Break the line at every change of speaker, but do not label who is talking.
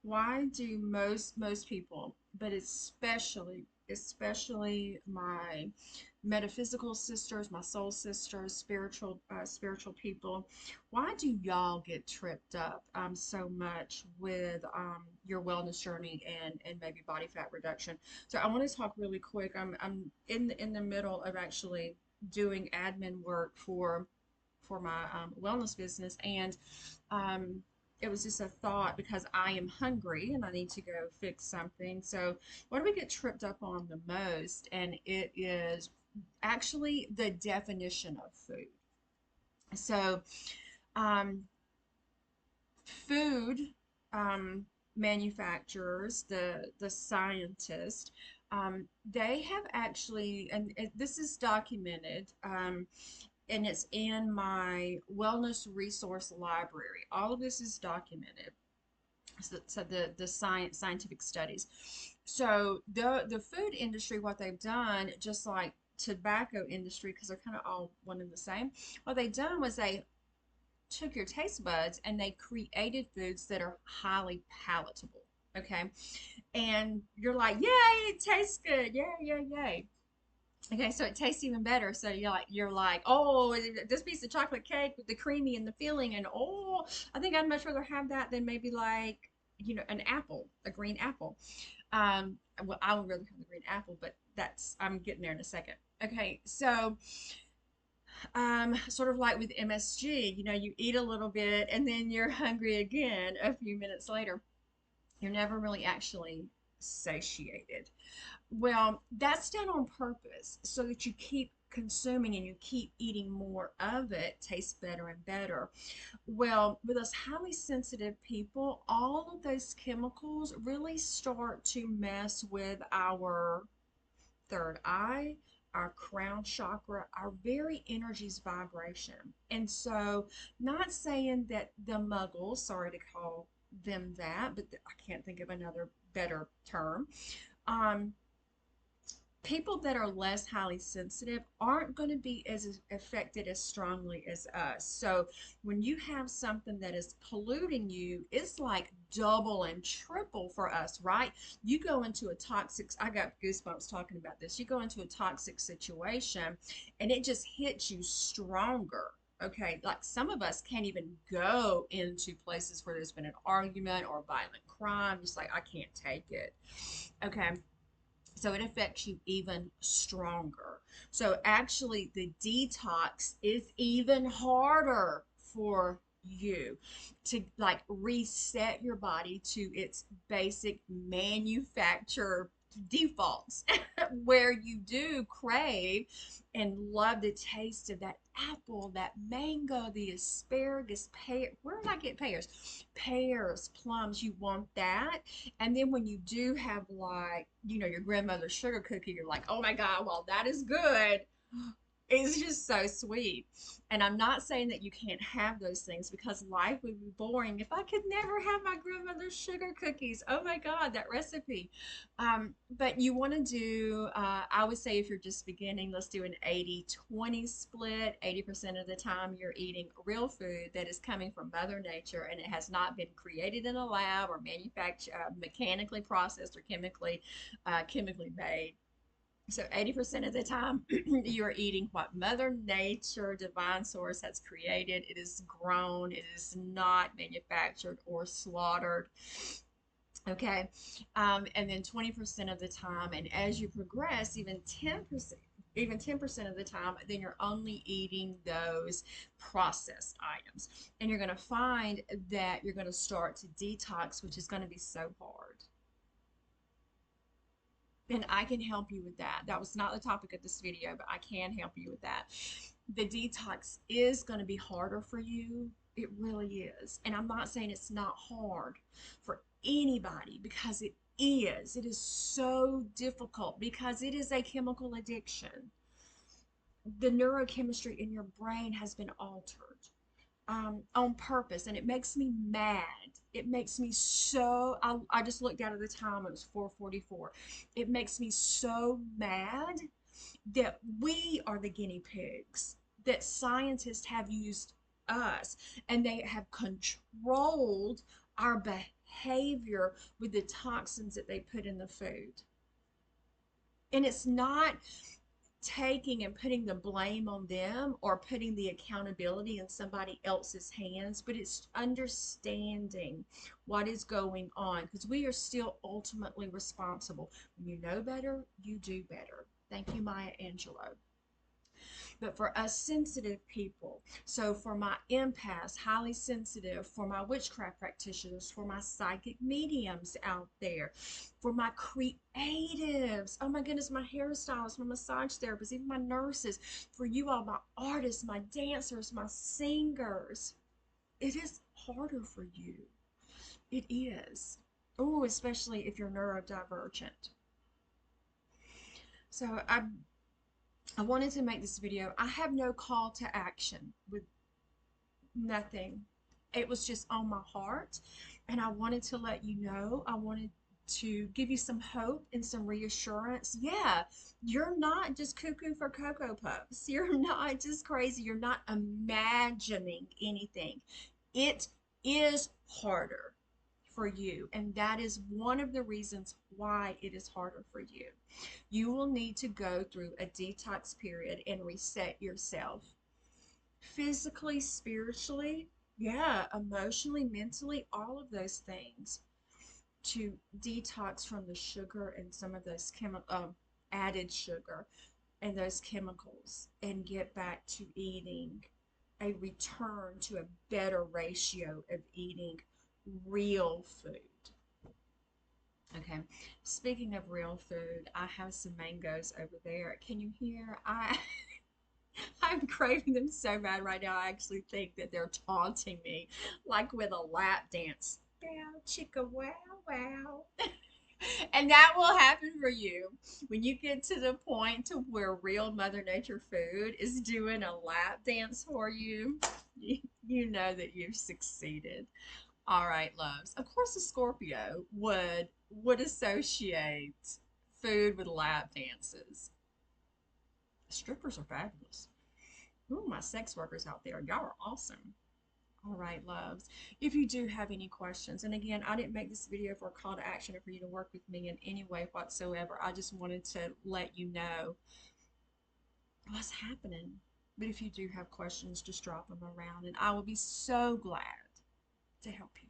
Why do most people, but especially my metaphysical sisters, my soul sisters, spiritual people, why do y'all get tripped up so much with your wellness journey and maybe body fat reduction? So I want to talk really quick. I'm in the middle of actually doing admin work for my wellness business, and um, it was just a thought because I am hungry and I need to go fix something. So, what do we get tripped up on the most? And it is actually the definition of food. So, um, food manufacturers, the scientists, they have actually, and this is documented. And it's in my wellness resource library. All of this is documented. So the scientific studies. So the food industry, what they've done, just like tobacco industry, because they're kind of all one and the same. What they done was they took your taste buds and they created foods that are highly palatable. Okay, and you're like, yay, it tastes good, yay, yay, yay. Okay, so it tastes even better. So you're like, oh, this piece of chocolate cake with the creamy and the filling, and oh, I think I'd much rather have that than maybe like, an apple, a green apple. Well, I would rather have the green apple, but I'm getting there in a second. Okay, so sort of like with MSG, you eat a little bit and then you're hungry again a few minutes later. You're never really actually satiated. Well, that's done on purpose so that you keep consuming and you keep eating more of it, tastes better and better. Well, with us highly sensitive people, all of those chemicals really start to mess with our third eye, our crown chakra, our very energy's vibration. And so, not saying that the muggles, sorry to call them that, but I can't think of another better term. Um, People that are less highly sensitive aren't going to be as affected as strongly as us. So when you have something that is polluting you, it's like double and triple for us, right? You go into a toxic, I got goosebumps talking about this. You go into a toxic situation and it just hits you stronger. Okay, like some of us can't even go into places where there's been an argument or violent crime. Just like, I can't take it. Okay, so it affects you even stronger. So actually, the detox is even harder for you to like reset your body to its basic manufacturer defaults where you do crave and love the taste of that apple, that mango, the asparagus, pear. Where did I get pears? Pears, plums, you want that. And then when you do have like, your grandmother's sugar cookie, you're like, oh my God, well, that is good. It's just so sweet. And I'm not saying that you can't have those things because life would be boring if I could never have my grandmother's sugar cookies. Oh my God, that recipe. But you want to do, I would say if you're just beginning, let's do an 80-20 split. 80% of the time you're eating real food that is coming from Mother Nature and it has not been created in a lab or manufactured, mechanically processed or chemically made. So 80% of the time, you're eating what Mother Nature, divine source, has created. It is grown. It is not manufactured or slaughtered. Okay. And then 20% of the time, and as you progress, even 10% of the time, then you're only eating those processed items. And you're going to find that you're going to start to detox, which is going to be so hard. And I can help you with that. That was not the topic of this video, but I can help you with that. The detox is going to be harder for you. It really is. And I'm not saying it's not hard for anybody because it is. It is so difficult because it is a chemical addiction. The neurochemistry in your brain has been altered on purpose, and it makes me mad. It makes me so. I just looked out at the time; it was 4:44. It makes me so mad that we are the guinea pigs. That scientists have used us, and they have controlled our behavior behavior with the toxins that they put in the food. And it's not taking and putting the blame on them or putting the accountability in somebody else's hands, but it's understanding what is going on, because we are still ultimately responsible. When you know better, you do better. Thank you, Maya Angelou. But for us sensitive people, so for my empaths, highly sensitive, for my witchcraft practitioners, for my psychic mediums out there, for my creatives, oh my goodness, my hairstylists, my massage therapists, even my nurses, for you all, my artists, my dancers, my singers, it is harder for you. It is. Oh, especially if you're neurodivergent. So I wanted to make this video. I have no call to action with nothing. It was just on my heart, and I wanted to let you know. I wanted to give you some hope and some reassurance. Yeah, you're not just cuckoo for Cocoa Puffs. You're not just crazy. You're not imagining anything. It is harder for you, and that is one of the reasons why it is harder for you. You will need to go through a detox period and reset yourself physically, spiritually, yeah, emotionally, mentally, all of those things, to detox from the sugar and some of those added sugar and those chemicals, and get back to eating a return to a better ratio of eating real food. Okay, speaking of real food, I have some mangoes over there. Can you hear? I'm craving them so bad right now. I actually think that they're taunting me, like with a lap dance. Bow, chicka, wow, wow. And that will happen for you when you get to the point to where real Mother Nature food is doing a lap dance for you. You know that you've succeeded. All right, loves. Of course, a Scorpio would associate food with lap dances. Strippers are fabulous. Ooh, my sex workers out there, y'all are awesome. All right, loves. If you do have any questions, and again, I didn't make this video for a call to action or for you to work with me in any way whatsoever. I just wanted to let you know what's happening. But if you do have questions, just drop them around, and I will be so glad to help you.